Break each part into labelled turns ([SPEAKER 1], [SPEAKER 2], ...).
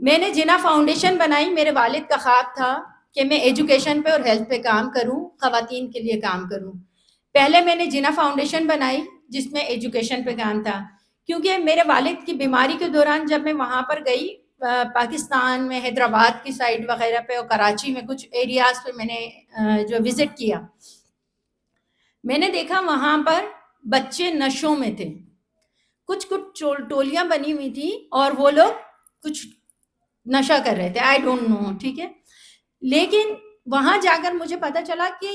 [SPEAKER 1] میں نے جنا فاؤنڈیشن بنائی. میرے والد کا خواب تھا کہ میں ایجوکیشن پہ اور ہیلتھ پہ کام کروں, خواتین کے لیے کام کروں. پہلے میں نے جنا فاؤنڈیشن بنائی جس میں ایجوکیشن پہ کام تھا, کیونکہ میرے والد کی بیماری کے دوران جب میں وہاں پر گئی پاکستان میں, حیدرآباد کی سائڈ وغیرہ پہ اور کراچی میں کچھ ایریاز پہ میں نے جو وزٹ کیا, میں نے دیکھا وہاں پر بچے نشوں میں تھے. کچھ ٹولیاں بنی ہوئی تھی اور وہ لوگ کچھ نشہ کر رہے تھے, آئی ڈونٹ نو, ٹھیک ہے. لیکن وہاں جا کر مجھے پتا چلا کہ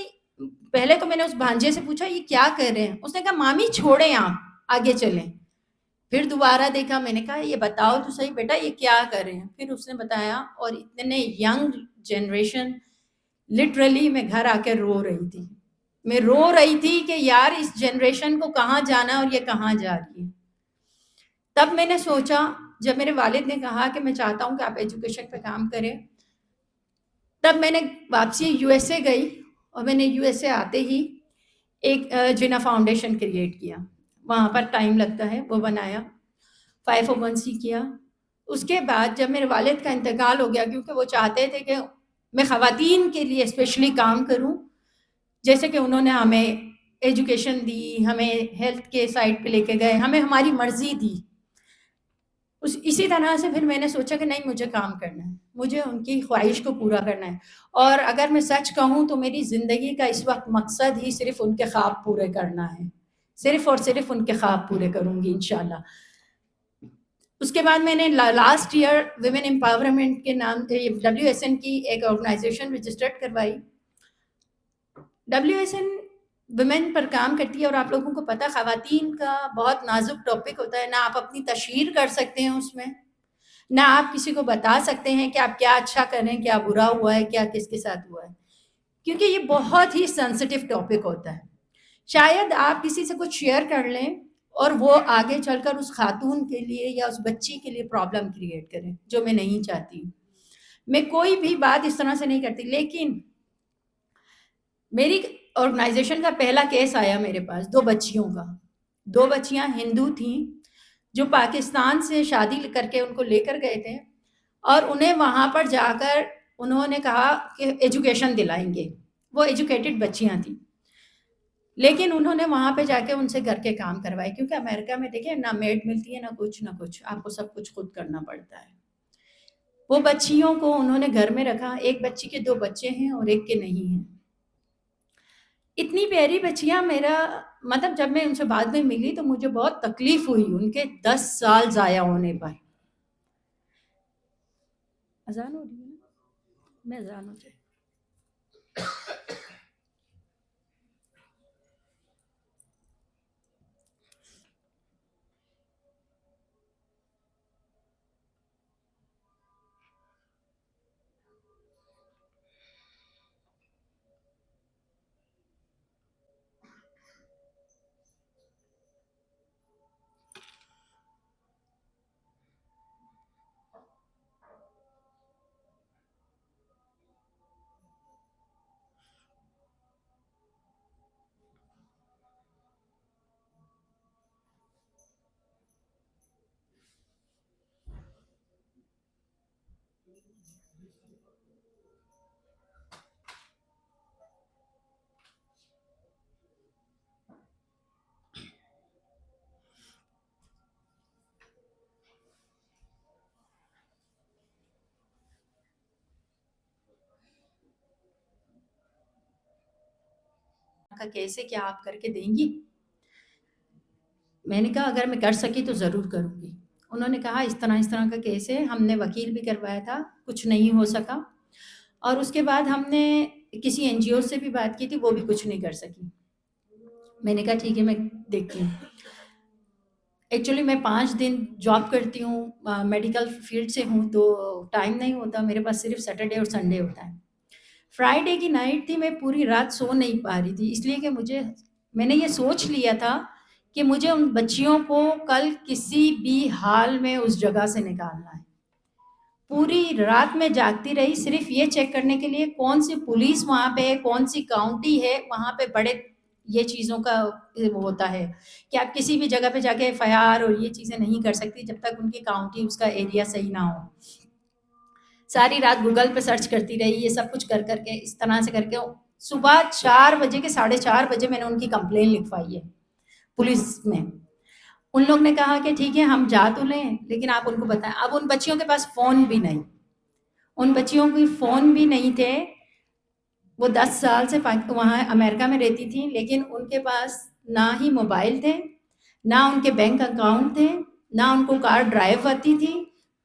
[SPEAKER 1] پہلے تو میں نے اس بھانجے سے پوچھا یہ کیا کر رہے ہیں, اس نے کہا مامی چھوڑیں آپ آگے چلیں. پھر دوبارہ دیکھا, میں نے کہا یہ بتاؤ تو صحیح بیٹا یہ کیا کر رہے ہیں. پھر اس نے بتایا, اور اتنے ینگ جنریشن, لٹرلی میں گھر آ کے رو رہی تھی. میں رو رہی تھی کہ یار اس جنریشن کو کہاں جانا اور یہ کہاں جا رہی ہے. تب میں نے سوچا, جب میرے والد نے کہا کہ میں چاہتا ہوں کہ آپ ایجوکیشن پہ کام کریں, تب میں نے واپسی یو ایس اے گئی اور میں نے یو ایس اے آتے ہی ایک جنا فاؤنڈیشن کریٹ کیا. وہاں پر ٹائم لگتا ہے, وہ بنایا, 501c کیا. اس کے بعد جب میرے والد کا انتقال ہو گیا, کیونکہ وہ چاہتے تھے کہ میں خواتین کے لیے اسپیشلی کام کروں, جیسے کہ انہوں نے ہمیں ایجوکیشن دی, ہمیں ہیلتھ کے سائڈ پہ لے کے گئے, ہمیں ہماری مرضی دی. اسی طرح سے پھر میں نے سوچا کہ نہیں مجھے کام کرنا ہے, مجھے ان کی خواہش کو پورا کرنا ہے. اور اگر میں سچ کہوں تو میری زندگی کا اس وقت مقصد ہی صرف ان کے خواب پورے کرنا ہے, صرف اور صرف ان کے خواب پورے کروں گی انشاءاللہ. اس کے بعد میں نے لاسٹ ایئر ویمن امپاورمنٹ کے نام WSN کی ایک آرگنائزیشن رجسٹرڈ کروائی. WSN ویمن پر کام کرتی ہے, اور آپ لوگوں کو پتہ خواتین کا بہت نازک ٹاپک ہوتا ہے. نہ آپ اپنی تشہیر کر سکتے ہیں اس میں, نہ آپ کسی کو بتا سکتے ہیں کہ آپ کیا اچھا کریں, کیا برا ہوا ہے, کیا کس کے ساتھ ہوا ہے, کیونکہ یہ بہت ہی سینسٹیو ٹاپک ہوتا ہے. شاید آپ کسی سے کچھ شیئر کر لیں اور وہ آگے چل کر اس خاتون کے لیے یا اس بچی کے لیے پرابلم کریٹ کریں, جو میں نہیں چاہتی. میں کوئی بھی بات اس طرح سے نہیں کرتی. لیکن میری آرگنائزیشن کا پہلا کیس آیا میرے پاس 2 بچیوں کا. 2 بچیاں ہندو تھیں جو پاکستان سے شادی کر کے ان کو لے کر گئے تھے, اور انہیں وہاں پر جا کر انہوں نے کہا کہ ایجوکیشن دلائیں گے. وہ ایجوکیٹڈ بچیاں تھیں, لیکن انہوں نے وہاں پہ جا کے ان سے گھر کے کام کروائے, کیونکہ امریکہ میں دیکھیں نہ میڈ ملتی ہے نہ کچھ, آپ کو سب کچھ خود کرنا پڑتا ہے. وہ بچیوں کو انہوں نے گھر میں رکھا. ایک بچی کے 2 بچے ہیں اور ایک کے نہیں ہیں. اتنی پیاری بچیاں, میرا مطلب جب میں ان سے بعد میں ملی تو مجھے بہت تکلیف ہوئی ان کے 10 سال ضائع ہونے پر. اذان ہو رہی ہے نا, میں اذان ہو جائے. کا کیسے کیا آپ کر کے دیں گی؟ میں نے کہا اگر میں کر سکی تو ضرور کروں گی. انہوں نے کہا اس طرح کا کیس ہے, ہم نے وکیل بھی کروایا تھا, کچھ نہیں ہو سکا. اور اس کے بعد ہم نے کسی NGO سے بھی بات کی تھی, وہ بھی کچھ نہیں کر سکی. میں نے کہا ٹھیک ہے میں دیکھتی ہوں. ایکچولی میں 5 دن جاب کرتی ہوں, میڈیکل فیلڈ سے ہوں, تو ٹائم نہیں ہوتا میرے پاس, صرف سیٹرڈے اور سنڈے ہوتا ہے. فرائیڈے کی نائٹ تھی, میں پوری رات سو نہیں پا رہی تھی, اس لیے کہ میں نے یہ سوچ لیا تھا کہ مجھے ان بچیوں کو کل کسی بھی حال میں اس جگہ سے نکالنا ہے. پوری رات میں جاگتی رہی صرف یہ چیک کرنے کے لیے کون سی پولیس وہاں پہ ہے, کون سی کاؤنٹی ہے وہاں پہ. بڑے یہ چیزوں کا وہ ہوتا ہے کہ آپ کسی بھی جگہ پہ جا کے FIR اور یہ چیزیں نہیں کر سکتی جب تک ان کی کاؤنٹی, اس کا ایریا صحیح نہ ہو. ساری رات گوگل پہ سرچ کرتی رہی، یہ سب کچھ کر کر کے اس طرح سے کر کے صبح 4 بجے کے 4:30 بجے میں نے ان کی کمپلین لکھوائی ہے پولیس میں. ان لوگ نے کہا کہ ٹھیک ہے ہم جا تو لیں لیکن آپ ان کو بتائیں. اب ان بچیوں کے پاس فون بھی نہیں، ان بچیوں کے فون بھی نہیں تھے. وہ 10 سال سے وہاں امریکہ میں رہتی تھیں، لیکن ان کے پاس نہ ہی موبائل تھے، نہ ان کے بینک اکاؤنٹ تھے، نہ ان کو کار ڈرائیو آتی تھی،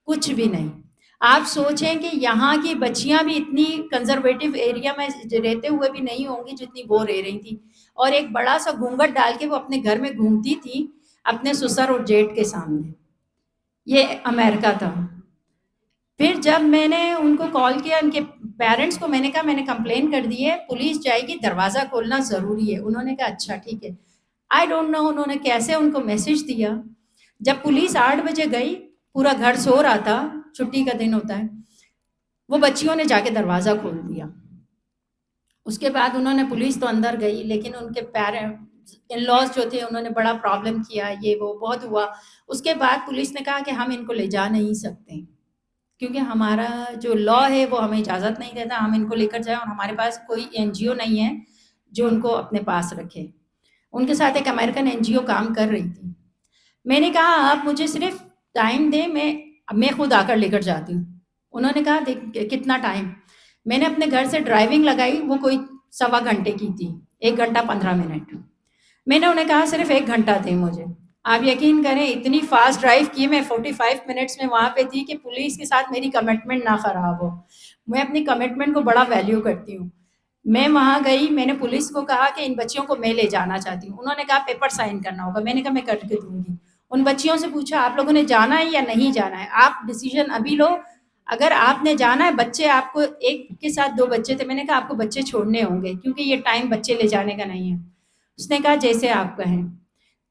[SPEAKER 1] کچھ بھی نہیں. آپ سوچیں کہ یہاں کی بچیاں بھی اتنی کنزرویٹو ایریا میں رہتے ہوئے بھی نہیں ہوں گی جتنی وہ رہ رہی تھی. اور ایک بڑا سا گھونگھٹ ڈال کے وہ اپنے گھر میں گھومتی تھی اپنے سسر اور جیٹ کے سامنے. یہ امریکہ تھا. پھر جب میں نے ان کو کال کیا، ان کے پیرنٹس کو، میں نے کہا میں نے کمپلین کر دی ہے، پولیس جائے گی، دروازہ کھولنا ضروری ہے. انہوں نے کہا اچھا ٹھیک ہے. آئی ڈونٹ نو انہوں نے کیسے ان کو میسج دیا. جب پولیس 8 بجے گئی، پورا گھر سو رہا تھا، چھٹی کا دن ہوتا ہے، وہ بچیوں نے جا کے دروازہ کھول دیا. اس کے بعد انہوں نے، پولیس تو اندر گئی لیکن ان کے پیرنٹس ان لاز جو تھے انہوں نے بڑا پرابلم کیا، یہ وہ بہت ہوا. اس کے بعد پولیس نے کہا کہ ہم ان کو لے جا نہیں سکتے کیونکہ ہمارا جو لا ہے وہ ہمیں اجازت نہیں دیتا ہم ان کو لے کر جائیں، اور ہمارے پاس کوئی این جی او نہیں ہے جو ان کو اپنے پاس رکھے. ان کے ساتھ ایک امریکن این جی او کام کر رہی تھی. میں نے کہا آپ مجھے صرف ٹائم دیں، میں خود آ کر لے کر جاتی ہوں. انہوں نے کہا دیکھ کتنا ٹائم. میں نے اپنے گھر سے ڈرائیونگ لگائی، وہ کوئی 1.25 گھنٹے کی تھی، 1 گھنٹہ 15 منٹ. میں نے انہیں کہا صرف 1 گھنٹہ دیں مجھے. آپ یقین کریں اتنی فاسٹ ڈرائیو کی، میں 45 منٹس میں وہاں پہ تھی کہ پولیس کے ساتھ میری کمٹمنٹ نہ خراب ہو. میں اپنی کمٹمنٹ کو بڑا ویلیو کرتی ہوں. میں وہاں گئی، میں نے پولیس کو کہا کہ ان بچیوں کو میں لے جانا چاہتی ہوں. انہوں نے کہا پیپر سائن کرنا ہوگا. میں نے کہا میں کر کے دوں گی. ان بچیوں سے پوچھا آپ لوگوں نے جانا ہے یا نہیں جانا ہے، آپ ڈیسیژن ابھی لو. اگر آپ نے جانا ہے، بچے آپ کو، ایک کے ساتھ 2 بچے تھے، میں نے کہا آپ کو بچے چھوڑنے ہوں گے کیونکہ یہ ٹائم بچے لے جانے کا نہیں ہے. اس نے کہا جیسے آپ کہیں.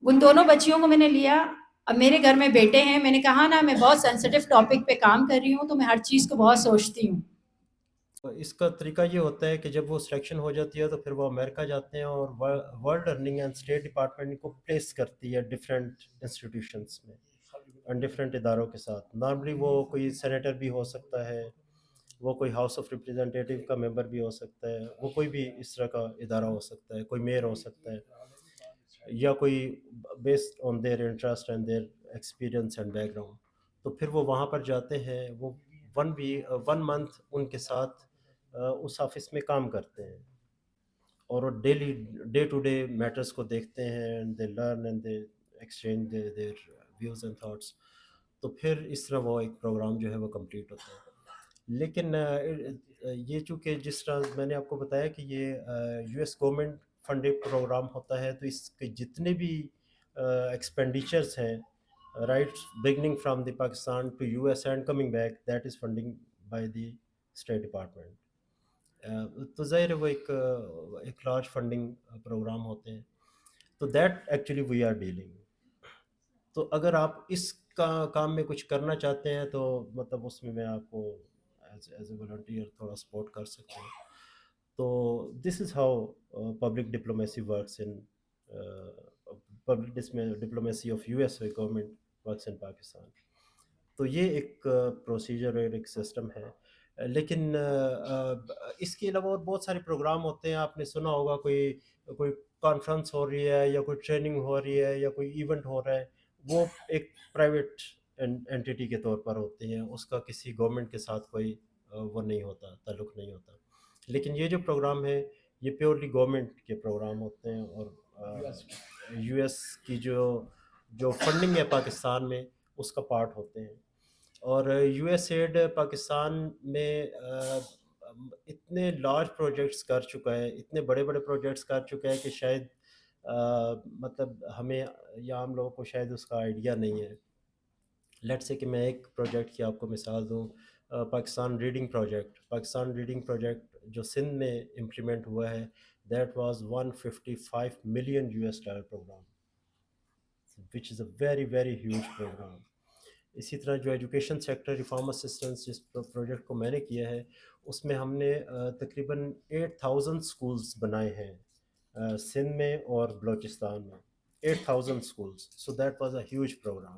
[SPEAKER 1] ان دونوں بچیوں کو میں نے لیا. اب میرے گھر میں بیٹے ہیں، میں نے کہا نا میں بہت سینسیٹیو ٹاپک پہ کام کر رہی ہوں تو میں ہر چیز کو بہت سوچتی ہوں.
[SPEAKER 2] اس کا طریقہ یہ ہوتا ہے کہ جب وہ سلیکشن ہو جاتی ہے تو پھر وہ امریکہ جاتے ہیں اور world earning and state department کو پلیس کرتی ہے ڈفرینٹ انسٹیٹیوشنس میں، ڈفرینٹ اداروں کے ساتھ. نارملی وہ کوئی سینیٹر بھی ہو سکتا ہے، وہ کوئی ہاؤس آف ریپریزنٹیٹیو کا ممبر بھی ہو سکتا ہے، وہ کوئی بھی اس طرح کا ادارہ ہو سکتا ہے، کوئی میئر ہو سکتا ہے، یا کوئی based on their interest and their experience and background. تو پھر وہ وہاں پر جاتے ہیں، وہ 1 منتھ ان کے ساتھ اس آفس میں کام کرتے ہیں اور وہ ڈے ٹو ڈے میٹرز کو دیکھتے ہیں and they learn and they exchange their views and thoughts. تو پھر اس طرح وہ ایک پروگرام جو ہے وہ کمپلیٹ ہوتا ہے. لیکن یہ چونکہ جس طرح میں نے آپ کو بتایا کہ یہ U S government funded program ہوتا ہے، تو اس کے جتنے بھی ایکسپینڈیچرس ہیں، right beginning from the Pakistan to U S and coming back, that is funding by the state department. تو ظاہر ہے وہ ایک لارج فنڈنگ پروگرام ہوتے ہیں. تو that actually we are dealing. تو اگر آپ اس کام میں کچھ کرنا چاہتے ہیں تو مطلب اس میں آپ کو ایز اے والنٹیئر تھوڑا سپورٹ کر سکتے ہیں. تو this is how public diplomacy works in public diplomacy of U S government works in Pakistan. تو یہ ایک پروسیجر اور ایک سسٹم ہے. لیکن اس کے علاوہ اور بہت سارے پروگرام ہوتے ہیں. آپ نے سنا ہوگا کوئی کانفرنس ہو رہی ہے یا کوئی ٹریننگ ہو رہی ہے یا کوئی ایونٹ ہو رہا ہے، وہ ایک پرائیویٹ اینٹیٹی کے طور پر ہوتے ہیں، اس کا کسی گورنمنٹ کے ساتھ کوئی وہ نہیں ہوتا، تعلق نہیں ہوتا. لیکن یہ جو پروگرام ہے یہ پیورلی گورنمنٹ کے پروگرام ہوتے ہیں اور یو ایس کی جو فنڈنگ ہے پاکستان میں اس کا پارٹ ہوتے ہیں. اور یو ایس ایڈ پاکستان میں اتنے لارج پروجیکٹس کر چکا ہے، اتنے بڑے بڑے پروجیکٹس کر چکا ہے کہ شاید مطلب ہمیں یا عام لوگوں کو شاید اس کا آئیڈیا نہیں ہے. لیٹ سے کہ میں ایک پروجیکٹ کی آپ کو مثال دوں، پاکستان ریڈنگ پروجیکٹ جو سندھ میں امپلیمنٹ ہوا ہے، that was $155 million program, which is a very very huge program. اسی طرح جو ایجوکیشن سیکٹر ریفارم اسسٹنس جس پروجیکٹ کو میں نے کیا ہے، اس میں ہم نے تقریباً 8000 سکولز بنائے ہیں سندھ میں اور بلوچستان میں. 8000 schools. So that was a huge program.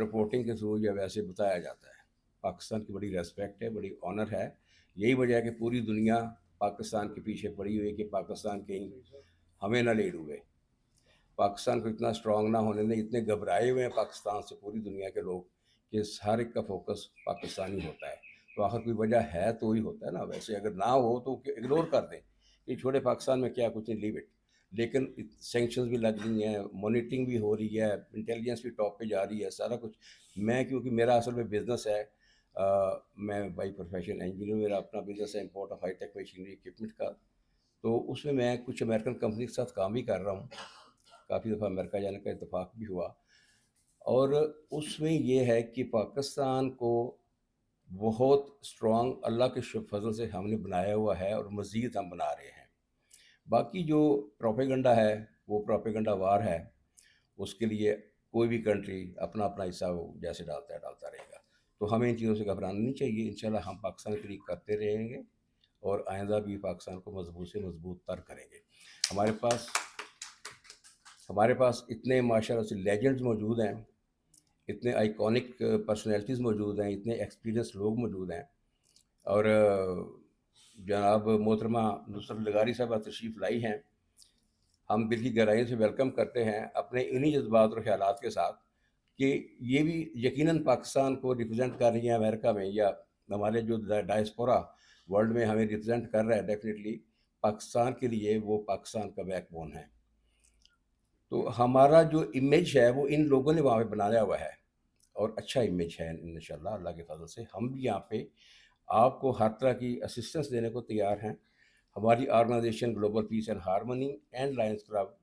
[SPEAKER 3] Reporting کے تھرو یا ویسے بتایا جاتا ہے. پاکستان کی بڑی ریسپیکٹ ہے, بڑی آنر ہے. یہی وجہ ہے کہ پوری دنیا پاکستان کے پیچھے پڑی ہوئی ہے کہ پاکستان کہیں ہمیں نہ لے ڈوبے. پاکستان کو اتنا اسٹرانگ نہ ہونے دیں, اتنے گھبرائے ہوئے ہیں پاکستان سے پوری دنیا کے لوگ کہ ہر ایک کا فوکس پاکستانی ہوتا ہے. تو آخر کوئی وجہ ہے تو ہی ہوتا ہے نا, ویسے اگر نہ ہو تو اگنور کر دیں کہ چھوٹے پاکستان میں کیا کچھ نہیں, لیو اٹ. لیکن سینکشنز بھی لگ رہی ہیں, مانیٹرنگ بھی ہو رہی ہے, انٹیلیجنس بھی ٹاپ پہ جا رہی ہے, سارا کچھ. میں کیونکہ میرا اصل میں بزنس ہے, میں بائی پروفیشن انجینئر, میرا اپنا بزنس ہے import of high tech machinery equipment کا. تو اس میں کچھ امریکن کمپنی کے ساتھ کام بھی کر رہا ہوں. کافی دفعہ امریکہ جانے کا اتفاق بھی ہوا. اور اس میں یہ ہے کہ پاکستان کو بہت اسٹرانگ اللہ کے فضل سے ہم نے بنایا ہوا ہے, اور مزید ہم بنا رہے ہیں. باقی جو پروپیگنڈا ہے وہ پروپیگنڈا وار ہے, اس کے لیے کوئی بھی کنٹری اپنا اپنا حصہ وہ جیسے ڈالتا رہے گا. تو ہمیں ان چیزوں سے گھبرانا نہیں چاہیے. انشاءاللہ ہم پاکستان کے لیے کرتے رہیں گے, اور آئندہ بھی پاکستان کو مضبوط سے مضبوط تر کریں گے. ہمارے پاس اتنے ماشاءاللہ سے لیجنڈز موجود ہیں, اتنے آئیکونک پرسنالٹیز موجود ہیں, اتنے ایکسپیرینس لوگ موجود ہیں. اور جناب محترمہ نصرت لغاری صاحبہ تشریف لائی ہیں, ہم دل کی گہرائیوں سے ویلکم کرتے ہیں اپنے انہی جذبات اور خیالات کے ساتھ کہ یہ بھی یقیناً پاکستان کو ریپرزینٹ کر رہی ہیں امریکہ میں, یا ہمارے جو ڈائسپورا ورلڈ میں ہمیں ریپرزینٹ کر رہا ہے. ڈیفینیٹلی پاکستان کے لیے وہ پاکستان کا بیک بون ہے. تو ہمارا جو امیج ہے وہ ان لوگوں نے وہاں پہ بنایا ہوا ہے, اور اچھا امیج ہے انشاءاللہ اللہ کے فضل سے. ہم بھی یہاں پہ آپ کو ہر طرح کی اسسٹنس دینے کو تیار ہیں. ہماری organization global peace and harmony and lions club